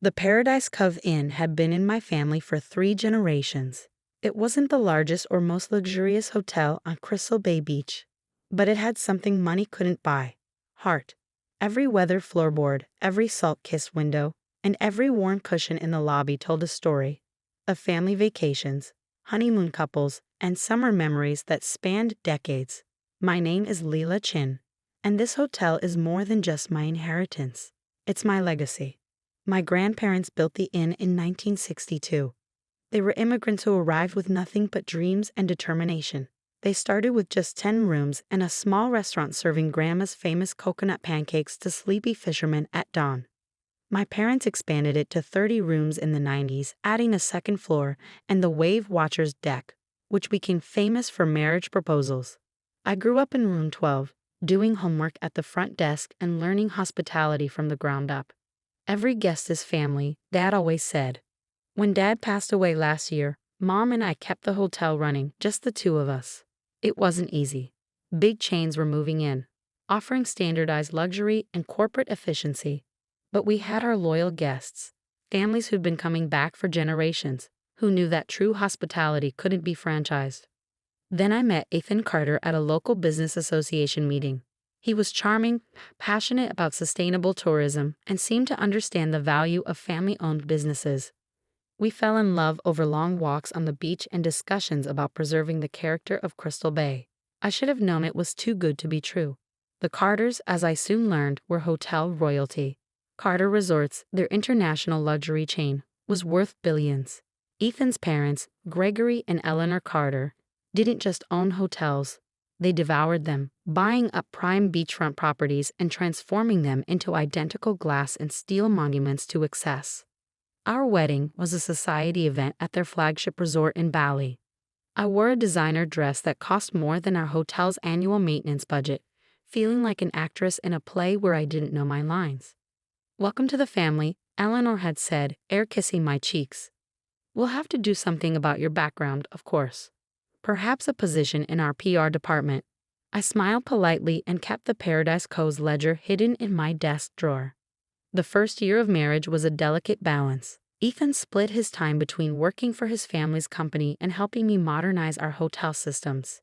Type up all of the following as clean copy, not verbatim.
The Paradise Cove Inn had been in my family for 3 generations. It wasn't the largest or most luxurious hotel on Crystal Bay Beach, but it had something money couldn't buy: heart. Every weathered floorboard, every salt-kissed window, and every worn cushion in the lobby told a story of family vacations, honeymoon couples, and summer memories that spanned decades. My name is Leela Chin, and this hotel is more than just my inheritance. It's my legacy. My grandparents built the inn in 1962. They were immigrants who arrived with nothing but dreams and determination. They started with just 10 rooms and a small restaurant serving Grandma's famous coconut pancakes to sleepy fishermen at dawn. My parents expanded it to 30 rooms in the 90s, adding a second floor and the Wave Watchers deck, which became famous for marriage proposals. I grew up in room 12, doing homework at the front desk and learning hospitality from the ground up. Every guest is family, Dad always said. When Dad passed away last year, Mom and I kept the hotel running, just the two of us. It wasn't easy. Big chains were moving in, offering standardized luxury and corporate efficiency. But we had our loyal guests, families who'd been coming back for generations, who knew that true hospitality couldn't be franchised. Then I met Ethan Carter at a local business association meeting. He was charming, passionate about sustainable tourism, and seemed to understand the value of family-owned businesses. We fell in love over long walks on the beach and discussions about preserving the character of Crystal Bay. I should have known it was too good to be true. The Carters, as I soon learned, were hotel royalty. Carter Resorts, their international luxury chain, was worth billions. Ethan's parents, Gregory and Eleanor Carter, didn't just own hotels. They devoured them, buying up prime beachfront properties and transforming them into identical glass and steel monuments to excess. Our wedding was a society event at their flagship resort in Bali. I wore a designer dress that cost more than our hotel's annual maintenance budget, feeling like an actress in a play where I didn't know my lines. "Welcome to the family," Eleanor had said, air kissing my cheeks. "We'll have to do something about your background, of course. Perhaps a position in our PR department." I smiled politely and kept the Paradise Cove's ledger hidden in my desk drawer. The first year of marriage was a delicate balance. Ethan split his time between working for his family's company and helping me modernize our hotel systems.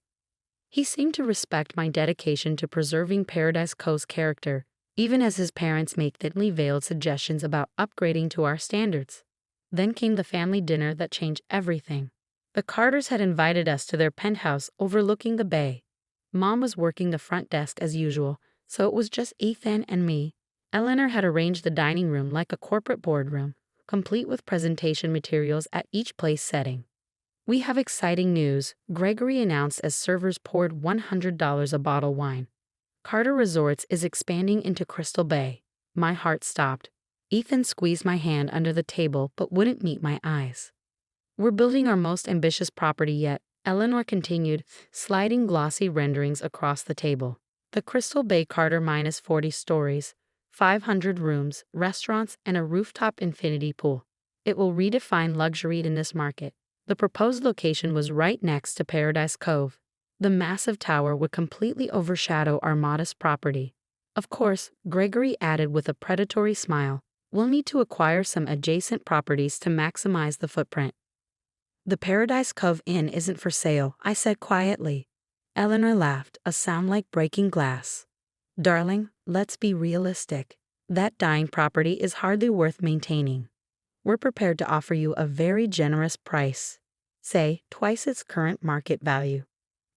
He seemed to respect my dedication to preserving Paradise Cove's character, even as his parents made thinly veiled suggestions about upgrading to our standards. Then came the family dinner that changed everything. The Carters had invited us to their penthouse overlooking the bay. Mom was working the front desk as usual, so it was just Ethan and me. Eleanor had arranged the dining room like a corporate boardroom, complete with presentation materials at each place setting. "We have exciting news," Gregory announced as servers poured $100 a bottle wine. "Carter Resorts is expanding into Crystal Bay." My heart stopped. Ethan squeezed my hand under the table but wouldn't meet my eyes. "We're building our most ambitious property yet," Eleanor continued, sliding glossy renderings across the table. "The Crystal Bay Carter minus 40 stories, 500 rooms, restaurants, and a rooftop infinity pool. It will redefine luxury in this market." The proposed location was right next to Paradise Cove. The massive tower would completely overshadow our modest property. Of course, Gregory added with a predatory smile, "We'll need to acquire some adjacent properties to maximize the footprint." "The Paradise Cove Inn isn't for sale," I said quietly. Eleanor laughed, a sound like breaking glass. "Darling, let's be realistic. That dying property is hardly worth maintaining. We're prepared to offer you a very generous price. Say, twice its current market value."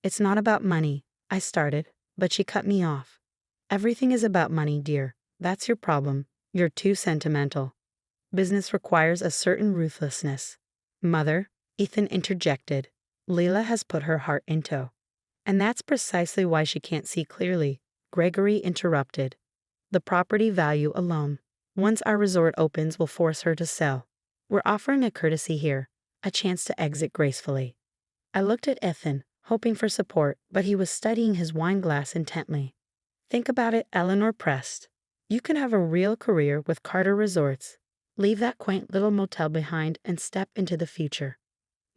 "It's not about money," I started, but she cut me off. "Everything is about money, dear. That's your problem. You're too sentimental. Business requires a certain ruthlessness." "Mother," Ethan interjected, "Leela has put her heart into." "And that's precisely why she can't see clearly," Gregory interrupted. "The property value alone. Once our resort opens, will force her to sell. We're offering a courtesy here, a chance to exit gracefully." I looked at Ethan, hoping for support, but he was studying his wine glass intently. "Think about it," Eleanor pressed. "You can have a real career with Carter Resorts. Leave that quaint little motel behind and step into the future."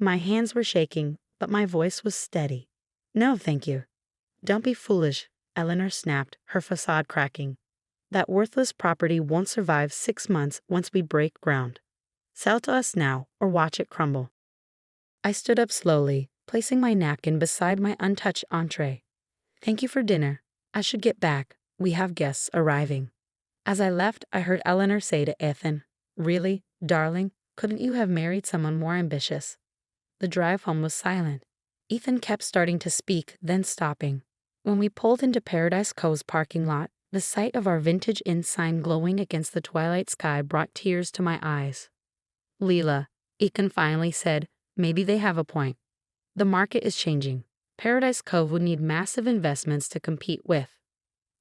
My hands were shaking, but my voice was steady. "No, thank you." "Don't be foolish," Eleanor snapped, her facade cracking. That worthless property won't survive 6 months once we break ground. Sell to us now or watch it crumble. I stood up slowly, placing my napkin beside my untouched entree. Thank you for dinner. I should get back. We have guests arriving. As I left, I heard Eleanor say to Ethan, "Really, darling, couldn't you have married someone more ambitious?" The drive home was silent. Ethan kept starting to speak, then stopping. When we pulled into Paradise Cove's parking lot, the sight of our vintage inn sign glowing against the twilight sky brought tears to my eyes. "Leela," Ethan finally said, "maybe they have a point. The market is changing. Paradise Cove would need massive investments to compete with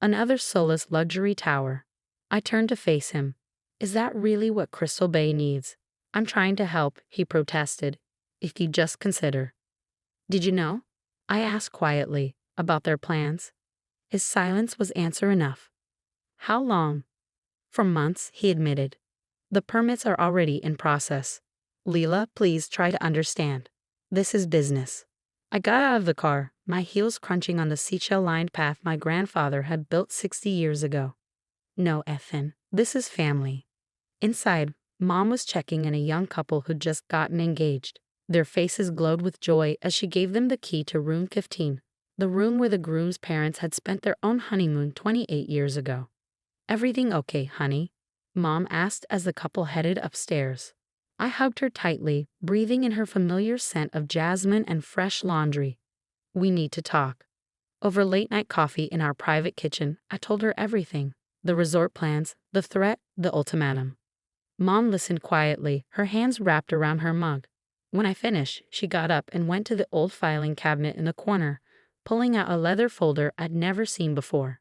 another soulless luxury tower." I turned to face him. "Is that really what Crystal Bay needs?" "I'm trying to help," he protested. "If you just consider." "Did you know?" I asked quietly, "about their plans?" His silence was answer enough. "How long?" "For months," he admitted. "The permits are already in process." "Leela, please try to understand. This is business." I got out of the car, my heels crunching on the seashell-lined path my grandfather had built 60 years ago. "No, Ethan, this is family." Inside, Mom was checking in a young couple who'd just gotten engaged. Their faces glowed with joy as she gave them the key to room 15, the room where the groom's parents had spent their own honeymoon 28 years ago. "Everything okay, honey?" Mom asked as the couple headed upstairs. I hugged her tightly, breathing in her familiar scent of jasmine and fresh laundry. "We need to talk." Over late-night coffee in our private kitchen, I told her everything. The resort plans, the threat, the ultimatum. Mom listened quietly, her hands wrapped around her mug. When I finished, she got up and went to the old filing cabinet in the corner, pulling out a leather folder I'd never seen before.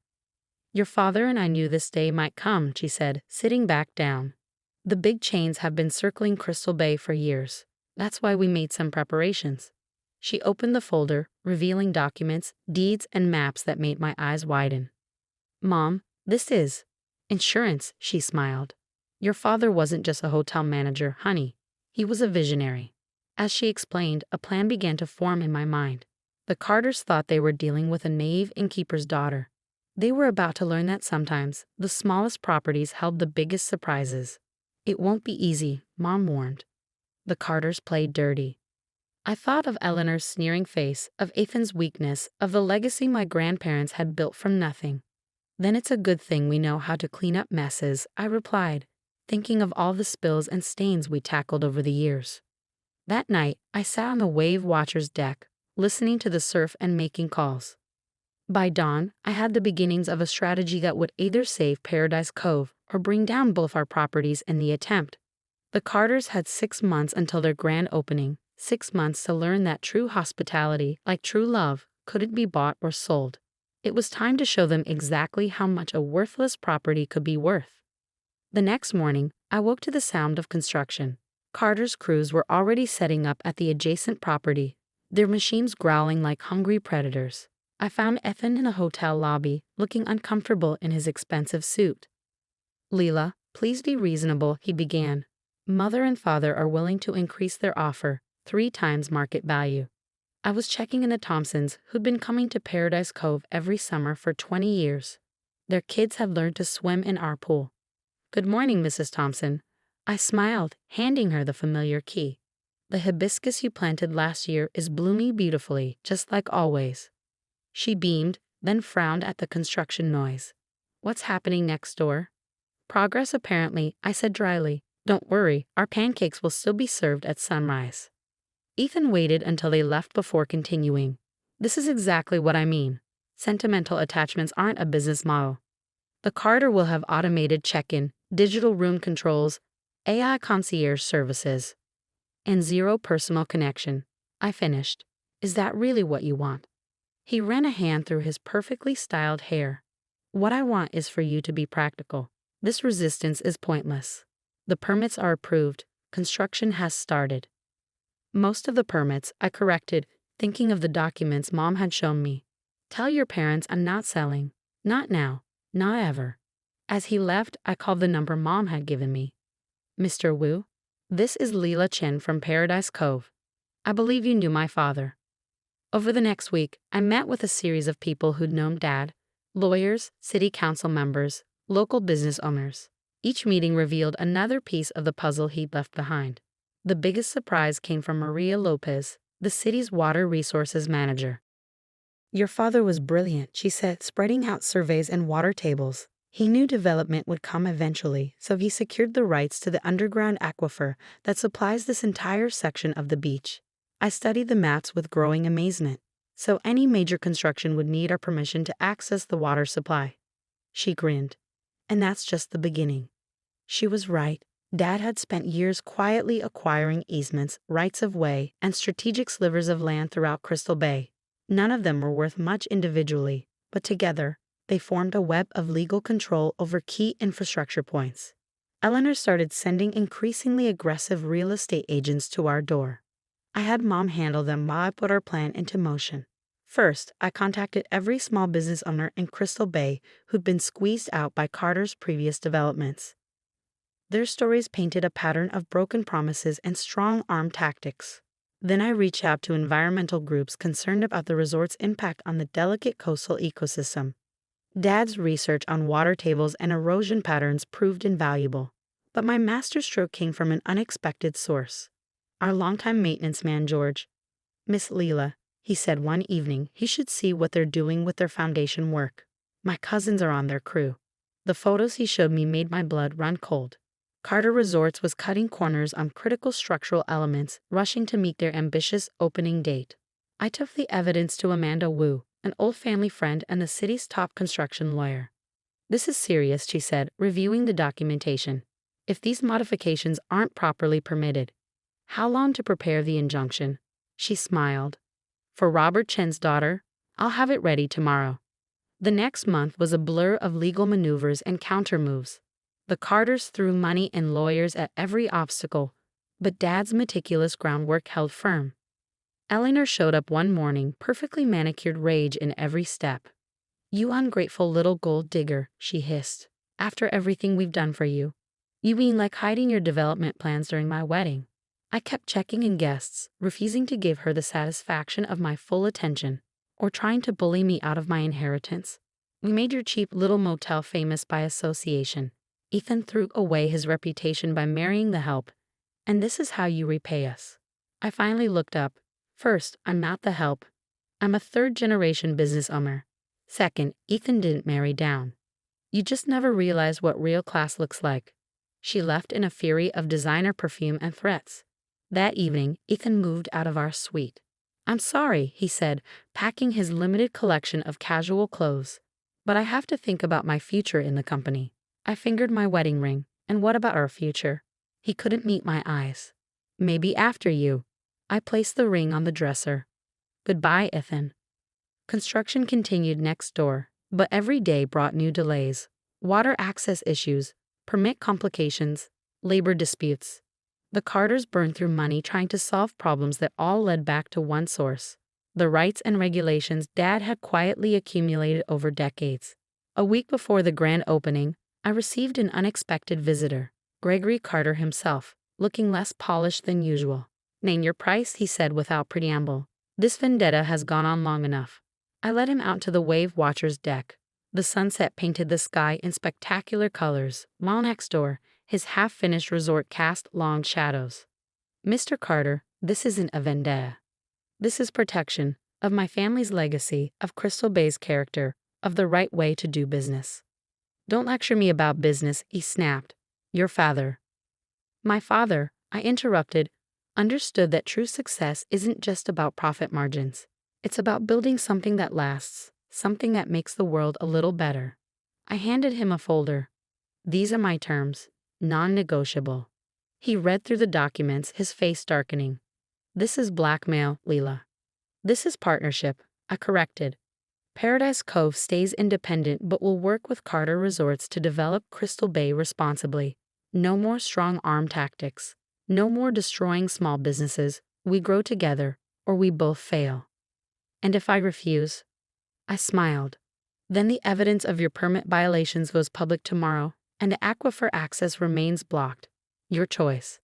"Your father and I knew this day might come," she said, sitting back down. "The big chains have been circling Crystal Bay for years. That's why we made some preparations." She opened the folder, revealing documents, deeds, and maps that made my eyes widen. "Mom, this is insurance," she smiled. "Your father wasn't just a hotel manager, honey. He was a visionary." As she explained, a plan began to form in my mind. The Carters thought they were dealing with a naive innkeeper's daughter. They were about to learn that sometimes the smallest properties held the biggest surprises. "It won't be easy," Mom warned. The Carters played dirty. I thought of Eleanor's sneering face, of Ethan's weakness, of the legacy my grandparents had built from nothing. "Then it's a good thing we know how to clean up messes," I replied, thinking of all the spills and stains we tackled over the years. That night, I sat on the wave watcher's deck, listening to the surf and making calls. By dawn, I had the beginnings of a strategy that would either save Paradise Cove or bring down both our properties in the attempt. The Carters had 6 months until their grand opening, 6 months to learn that true hospitality, like true love, couldn't be bought or sold. It was time to show them exactly how much a worthless property could be worth. The next morning, I woke to the sound of construction. Carter's crews were already setting up at the adjacent property, their machines growling like hungry predators. I found Ethan in the hotel lobby, looking uncomfortable in his expensive suit. "Leela, please be reasonable," he began. "Mother and father are willing to increase their offer, 3 times market value." I was checking in the Thompsons, who'd been coming to Paradise Cove every summer for 20 years. Their kids had learned to swim in our pool. "Good morning, Mrs. Thompson." I smiled, handing her the familiar key. "The hibiscus you planted last year is blooming beautifully, just like always." She beamed, then frowned at the construction noise. "What's happening next door?" "Progress, apparently," I said dryly. "Don't worry, our pancakes will still be served at sunrise." Ethan waited until they left before continuing. "This is exactly what I mean. Sentimental attachments aren't a business model. The Carter will have automated check-in, digital room controls, AI concierge services, and 0 personal connection." I finished. "Is that really what you want?" He ran a hand through his perfectly styled hair. "What I want is for you to be practical. This resistance is pointless. The permits are approved. Construction has started." "Most of the permits," I corrected, thinking of the documents Mom had shown me. "Tell your parents I'm not selling. Not now. Not ever." As he left, I called the number Mom had given me. "Mr. Wu, this is Leela Chen from Paradise Cove. I believe you knew my father." Over the next week, I met with a series of people who'd known Dad: lawyers, city council members, local business owners. Each meeting revealed another piece of the puzzle he'd left behind. The biggest surprise came from Maria Lopez, the city's water resources manager. "Your father was brilliant," she said, spreading out surveys and water tables. "He knew development would come eventually, so he secured the rights to the underground aquifer that supplies this entire section of the beach." I studied the maps with growing amazement. "So any major construction would need our permission to access the water supply." She grinned. "And that's just the beginning." She was right. Dad had spent years quietly acquiring easements, rights of way, and strategic slivers of land throughout Crystal Bay. None of them were worth much individually, but together, they formed a web of legal control over key infrastructure points. Eleanor started sending increasingly aggressive real estate agents to our door. I had Mom handle them while I put our plan into motion. First, I contacted every small business owner in Crystal Bay who'd been squeezed out by Carter's previous developments. Their stories painted a pattern of broken promises and strong-arm tactics. Then I reached out to environmental groups concerned about the resort's impact on the delicate coastal ecosystem. Dad's research on water tables and erosion patterns proved invaluable. But my masterstroke came from an unexpected source. Our longtime maintenance man, George. "Miss Leela," he said one evening, "he should see what they're doing with their foundation work. My cousins are on their crew." The photos he showed me made my blood run cold. Carter Resorts was cutting corners on critical structural elements, rushing to meet their ambitious opening date. I took the evidence to Amanda Wu, an old family friend and the city's top construction lawyer. "This is serious," she said, reviewing the documentation. "If these modifications aren't properly permitted, how long to prepare the injunction?" She smiled. "For Robert Chen's daughter, I'll have it ready tomorrow." The next month was a blur of legal maneuvers and countermoves. The Carters threw money and lawyers at every obstacle, but Dad's meticulous groundwork held firm. Eleanor showed up one morning, perfectly manicured rage in every step. "You ungrateful little gold digger," she hissed. "After everything we've done for you. You mean like hiding your development plans during my wedding?" I kept checking in guests, refusing to give her the satisfaction of my full attention, or trying to bully me out of my inheritance. "We made your cheap little motel famous by association. Ethan threw away his reputation by marrying the help, and this is how you repay us." I finally looked up. "First, I'm not the help. I'm a third-generation business owner. Second, Ethan didn't marry down. You just never realize what real class looks like." She left in a fury of designer perfume and threats. That evening, Ethan moved out of our suite. "I'm sorry," he said, packing his limited collection of casual clothes, "but I have to think about my future in the company." I fingered my wedding ring. "And what about our future?" He couldn't meet my eyes. "Maybe after you." I placed the ring on the dresser. "Goodbye, Ethan." Construction continued next door, but every day brought new delays. Water access issues, permit complications, labor disputes. The Carters burned through money trying to solve problems that all led back to one source: the rights and regulations Dad had quietly accumulated over decades. A week before the grand opening, I received an unexpected visitor, Gregory Carter himself, looking less polished than usual. "Name your price," he said without preamble. "This vendetta has gone on long enough." I led him out to the Wave Watchers deck. The sunset painted the sky in spectacular colors, while next door, his half-finished resort cast long shadows. "Mr. Carter, this isn't a vendetta. This is protection of my family's legacy, of Crystal Bay's character, of the right way to do business." "Don't lecture me about business," he snapped. "Your father." "My father," I interrupted, "understood that true success isn't just about profit margins. It's about building something that lasts, something that makes the world a little better." I handed him a folder. "These are my terms, non-negotiable." He read through the documents, his face darkening. "This is blackmail, Leela." "This is partnership," I corrected. "Paradise Cove stays independent but will work with Carter Resorts to develop Crystal Bay responsibly. No more strong-arm tactics. No more destroying small businesses. We grow together, or we both fail." "And if I refuse?" I smiled. "Then the evidence of your permit violations goes public tomorrow, and the aquifer access remains blocked. Your choice."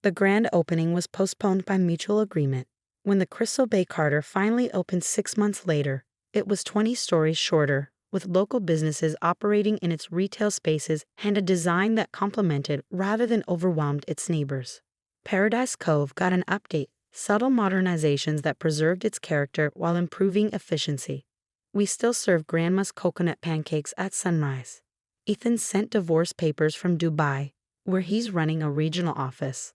The grand opening was postponed by mutual agreement. When the Crystal Bay Carter finally opened 6 months later, it was 20 stories shorter, with local businesses operating in its retail spaces and a design that complemented rather than overwhelmed its neighbors. Paradise Cove got an update, subtle modernizations that preserved its character while improving efficiency. We still serve Grandma's coconut pancakes at sunrise. Ethan sent divorce papers from Dubai, where he's running a regional office.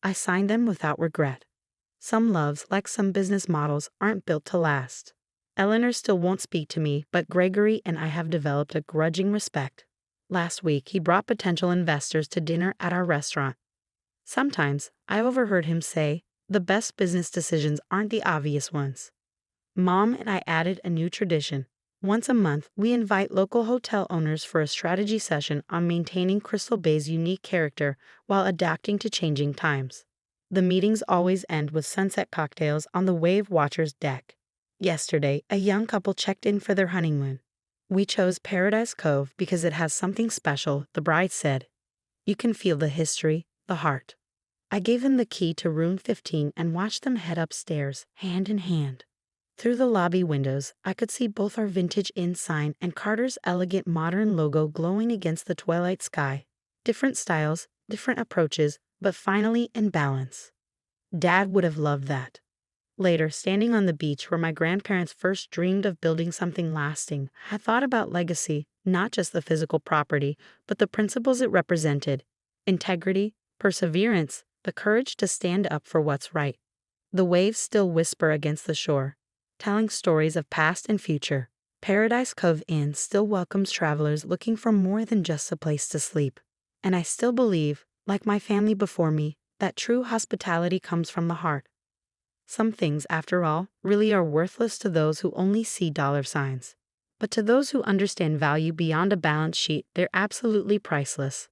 I signed them without regret. Some loves, like some business models, aren't built to last. Eleanor still won't speak to me, but Gregory and I have developed a grudging respect. Last week, he brought potential investors to dinner at our restaurant. Sometimes, I overheard him say, the best business decisions aren't the obvious ones. Mom and I added a new tradition. Once a month, we invite local hotel owners for a strategy session on maintaining Crystal Bay's unique character while adapting to changing times. The meetings always end with sunset cocktails on the Wave Watchers deck. Yesterday, a young couple checked in for their honeymoon. We chose Paradise Cove because it has something special, the bride said. You can feel the history, the heart. I gave them the key to room 15 and watched them head upstairs, hand in hand. Through the lobby windows, I could see both our Vintage Inn sign and Carter's elegant modern logo glowing against the twilight sky. Different styles, different approaches, but finally in balance. Dad would have loved that. Later, standing on the beach where my grandparents first dreamed of building something lasting, I thought about legacy, not just the physical property, but the principles it represented: integrity, perseverance, the courage to stand up for what's right. The waves still whisper against the shore, telling stories of past and future. Paradise Cove Inn still welcomes travelers looking for more than just a place to sleep. And I still believe, like my family before me, that true hospitality comes from the heart. Some things, after all, really are worthless to those who only see dollar signs. But to those who understand value beyond a balance sheet, they're absolutely priceless.